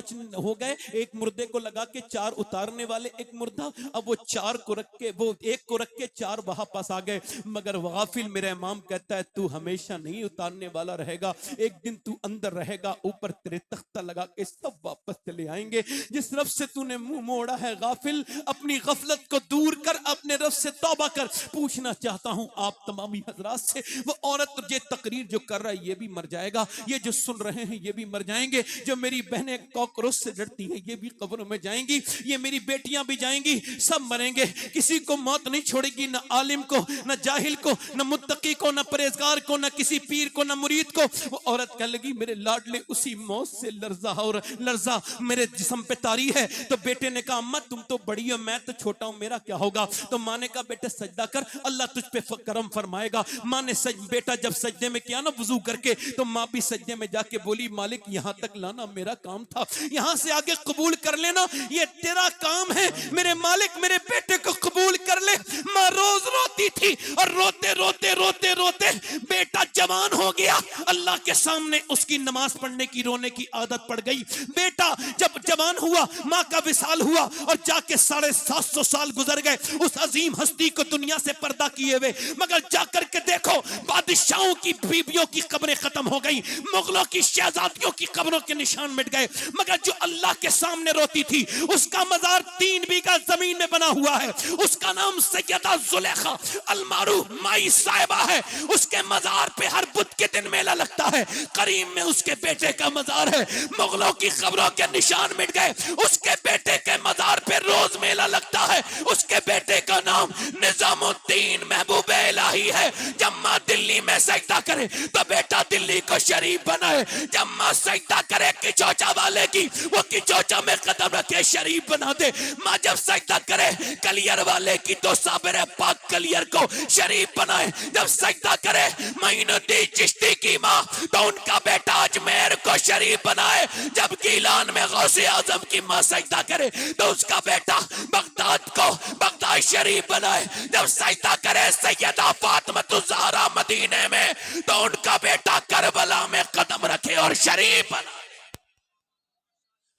5 हो गए, एक मुर्दे को लगा के 4 उतारने वाले, एक मुर्दा, अब वो 4 को रख के, वो एक को रख के 4 वहां पास आ गए। मगर गाफिल मेरा इमाम कहता है तू हमेशा नहीं उतारने वाला रहेगा, एक दिन तू अंदर रहेगा, ऊपर तेरे तख्ता लगा के सब वापस चले आएंगे। जिस रब से तूने मुंह मोड़ा है गाफिल, अपनी गफलत को दूर कर, अपने रब से तौबा कर। पूछना चाहता हूं आप तमामी हजरात से, वो औरत ये तकरीर जो कर रहा है ये भी मर जाएगा, ये जो सुन रहे हैं ये भी मर जाएंगे, जो मेरी बहनें कॉकरोच से डरती हैं ये भी कब्रों में जाएंगी, ये मेरी बेटियां भी जाएंगी, सब मरेंगे। किसी को मौत नहीं छोड़ेगी, ना आलिम को, ना जाहिल को, ना मुत्तकी को, ना परहेजगार को, ना किसी पीर को, ना मुरीद को। वो औरत कह लगी मेरे लाडले उसी मौत से लर्जा और लर्जा मेरे जिस्म पे तारी है। तो बेटे ने कहा अम्मा तुम तो बड़ी हो, मैं तो छोटा हूं, मेरा क्या होगा? तो माँ ने कहा बेटे सजदा कर, अल्लाह तुझ पे करम फरमाएगा। माँ ने बेटा जब सजदे में किया ना वुजू करके, तो माँ भी सजदे में जाके बोली मालिक यहां तक लाना मेरा काम था, यहां से आगे कबूल कर लेना, ये तेरा काम है मेरे मालिक, मेरे बेटे को कबूल कर ले। माँ रोज रोती थी और रोते रोते रोते रोते बेटा जवान हो गया। अल्लाह के सामने उसकी नमाज पढ़ने की, रोने की आदत पड़ गई। बेटा जब जवान हुआ, माँ का विसाल हुआ और जाके 750 साल गुजर गए उस अजीम हस्ती को दुनिया से पर्दा किए हुए। मगर जाकर के देखो बादशाहों की बीवियों की कब्रें खत्म हो गई, मुगलों की शहजादियों की कब्रों के निशान मिट गए। मगर जो अल्लाह के सामने रोती थी उसका मजार 3 बीघा जमीन में बना हुआ है, उसका नाम सैयदा जुलेखा अलमारूफ माई साहिबा है। उसके मजार पे हर बुध के दिन मेला लगता है। करीम में उसके बेटे का मजार है। मुगलों की खबरों के निशान मिट गए, उसके बेटे के मजार पे रोज मेला लगता है। उसके बेटे का नाम निजामुद्दीन महबूब इलाही है। जब माँ दिल्ली में सजदा करे तो बेटा दिल्ली को शरीफ बनाए। जब माँ सजदा करे किचौचा वाले की, वो किचौचा में कदम रखे शरीफ बना दे। माँ जब सजदा करे कलियर वाले की, तो साबिर पाक कलियर को शरीफ बनाए। जब सजदा करे मोइनुद्दीन चिश्ती की माँ, तो उनका बेटा अजमेर को शरीफ बनाए। जब गीलान में गौसे आजम की माँ सजदा करे तो उसका बेटा बगदाद को बगदाद शरीफ बनाए। जब सजदा करे सैयदा फातिमा ज़हरा मदीने में, तो उनका बेटा करबला में कदम रखे और शरीफ बनाए।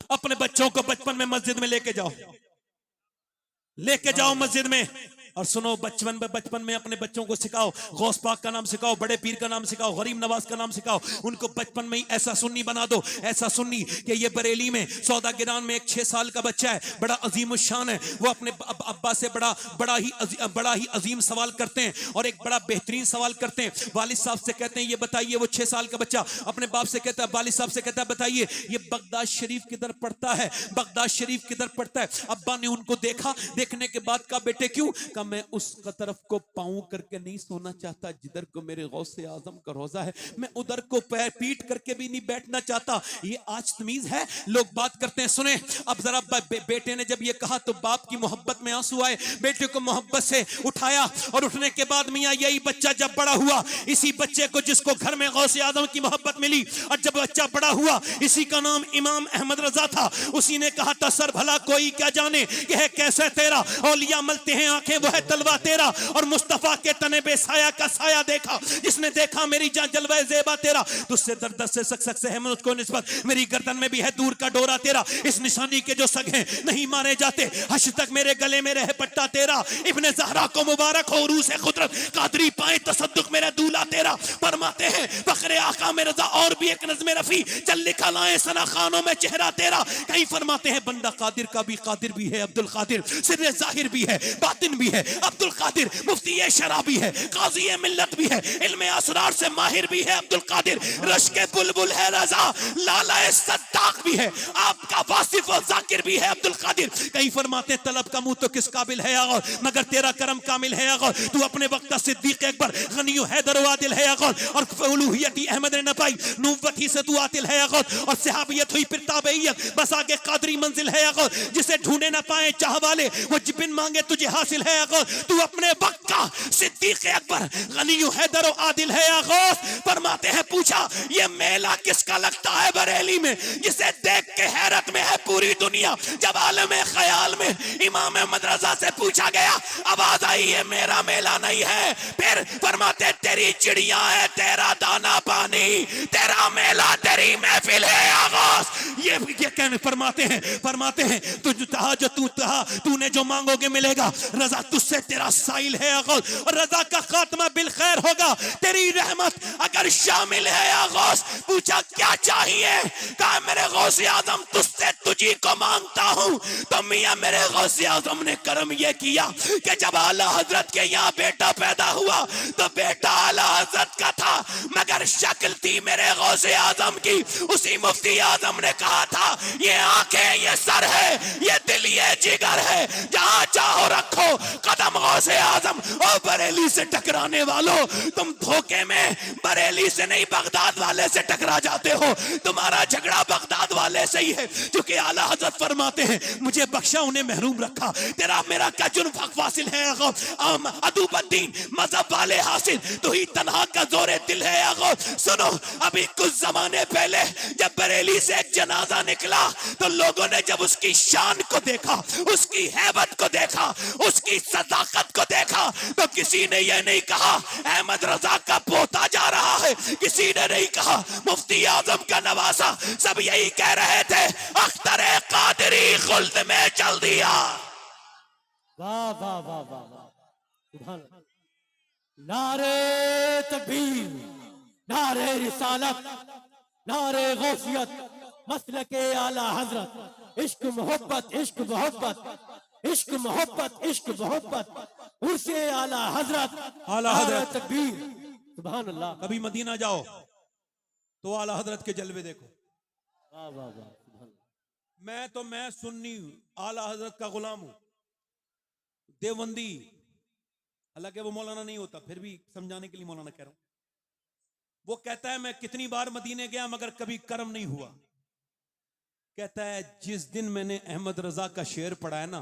अपने बच्चों को बचपन में मस्जिद में लेके जाओ मस्जिद में, और सुनो बचपन में अपने बच्चों को सिखाओ, गौस पाक का नाम सिखाओ, बड़े पीर का नाम सिखाओ, गरीब नवाज का नाम सिखाओ। उनको बचपन में ही ऐसा सुन्नी बना दो, ऐसा सुन्नी कि ये बरेली में सौदागिरान में एक 6 साल का बच्चा है, बड़ा अजीम शान है। वो अपने अब्बा से बड़ा ही अजीम सवाल करते हैं और एक बड़ा बेहतरीन सवाल करते हैं। वालिद साहब से कहते हैं ये बताइए, वो 6 साल का बच्चा अपने बाप से कहता है, वालिद साहब से कहता है बताइए ये बगदाद शरीफ किधर पड़ता है, बगदाद शरीफ किधर पड़ता है। अब्बा ने उनको देखा, देखने के बाद कहा बेटे क्यों? कहा मैं उस तरफ को पांव करके नहीं सोना चाहता जिधर को मेरे गौसे आजम का रोजा है, मैं उधर को पैर पीट करके भी नहीं बैठना चाहता। ये आज तमीज है? लोग बात करते हैं। सुने अब जरा बेटे ने जब ये कहा तो बाप की मोहब्बत में आंसू आए। बेटे को मोहब्बत से उठाया और उठने के बाद मियां यही बच्चा जब बड़ा हुआ, इसी बच्चे को जिसको घर में गौसे आजम की मोहब्बत मिली, और जब बच्चा बड़ा हुआ इसी का नाम इमाम अहमद रजा था। उसी ने कहा था सर भला कोई क्या जाने कि है कैसे तेरा, औलिया मलते हैं आंखें वो है तलवा तेरा, और मुस्तफा के तने बेसाया का साया देखा, जिसने देखा मेरी जान जलवा ज़ेबा तेरा। तुझसे दर्द से सक से है मुझको निस्बत, मेरी गर्दन में भी है दूर का डोरा तेरा। इस निशानी के जो सग हैं नहीं मारे जाते, हश्र तक मेरे गले में रहे पट्टा तेरा। इब्ने ज़हरा को मुबारक हो रूस कुदरत, कादरी पाए तसद्दुक मेरा दूल्हा तेरा। फरमाते हैं फखरे आका में रजा और भी एक नज़्म रफी, चल लिखा लाए सना खानों में चेहरा तेरा। कहीं फरमाते हैं बंदा कादिर का भी कादिर भी है अब्दुल कादिर, सिर्र ज़ाहिर भी है बातिन भी है अब्दुल कादिर, मुफ्ती शराबी है, काजी मिल्लत भी है, इल्मे असरार से माहिर भी है अब्दुल कादिर, रश के बुलबुल है रजा, लाला सद्दाक भी है, आपका वासिफ और जाकिर भी है अब्दुल कादिर। कहीं फरमाते हैं तलब का मुंह तो किस काबिल है अगर, मगर तेरा करम कामिल है अगर। तू अपने वक्त का सिद्दीक अकबर, गनी हैदर वादिल है अगर, और उलूहियत अहमद ने न पाई, नूबत ही से तू आतिल है अगर, और सहाबियत हुई फिर ताबईयत, बस आगे कादरी मंजिल है अगर। जिसे ढूंढे न पाए चाह वाले वो जिबिन मांगे तुझे हासिल है अगर। तू अपने वक्त का कहा सिद्दीक अकबर गनी हैदर आदिल है या गौस, फरमाते हैं पूछा ये मेला किसका लगता है बरेली में जिसे देख के हैरत में है पूरी दुनिया। जब आलम ख्याल में इमाम मदरसा से पूछा गया, आवाज आई ये मेरा मेला नहीं है। फिर फरमाते तेरी चिड़िया है, तेरा दाना पानी, तेरा मेला तेरी महफिल है आगाज। ये कहने फरमाते हैं तूने जो मांगोगे मिलेगा, रजा तुझसे तेरा साइल है आगाज, और रजा का खात्मा बिल खैर होगा, तेरी रहमत अगर शामिल है आगाज। पूछा क्या चाहिए, कहा मेरे गौसे आजम तुझसे तुझी को मांगता हूं। तो मियां मेरे गौसे आजम ने कर्म ये किया कि जब आला हजरत के यहाँ बेटा पैदा हुआ तो बेटा आला हजरत का था, मगर शक्ल थी मेरे गौसे आजम की। उसी मुफ्ती आजम ने कहा था ये आंखें ये सर है, ये दिल ये जिगर है, जहां चाहो रखो कदम गौसे आजम। और बरेली से टकराने वालों, तुम धोखे में बरेली से नहीं बगदाद वाले से टकरा जाते हो। तुम्हारा झगड़ा बगदाद वाले से ही है, क्योंकि आला हजरत फरमाते हैं मुझे बख्शा उन्हें महरूम रखा, तेरा मेरा क्या जुर्म हक वासिल है अदुबद्दीन मजहब वाले हासिल, तो ही तन्हा का जोरे दिल है आगो। सुनो अभी कुछ जमाने पहले जब बरेली से एक जनाजा निकला तो लोगों ने जब उसकी शान को देखा, उसकी हैबत को देखा, उसकी सदाकत को देखा, तो किसी ने यह नहीं कहा अहमद रजा का पोता जा रहा है, किसी ने नहीं कहा मुफ्ती आजम का नवासा, सब यही कह रहे थे अख्तर कादरी खुल्द में चल दिया। वाह वाह वाह वाह वाह, सुभान अल्लाह। नारे तकबीर, नारे रिसालत, नारे गौसियत, मसलके आला हजरत, इश्क मोहब्बत, इश्क मोहब्बत, इश्क मोहब्बत, इश्क मोहब्बत, उर्से आला हजरत, आला हजरत। तकबीर, सुभान अल्लाह। कभी मदीना जाओ तो आला हजरत के जलवे देखो। वाह वाह वाह, सुभान अल्लाह। मैं सुन्नी हूं, आला हजरत का गुलाम हूं, देवबंदी, हालांकि वो मौलाना नहीं होता, फिर भी समझाने के लिए मौलाना कह रहा हूं। वो कहता है मैं कितनी बार मदीने गया मगर कभी कर्म नहीं हुआ। कहता है जिस दिन मैंने अहमद रजा का शेर पढ़ा है ना,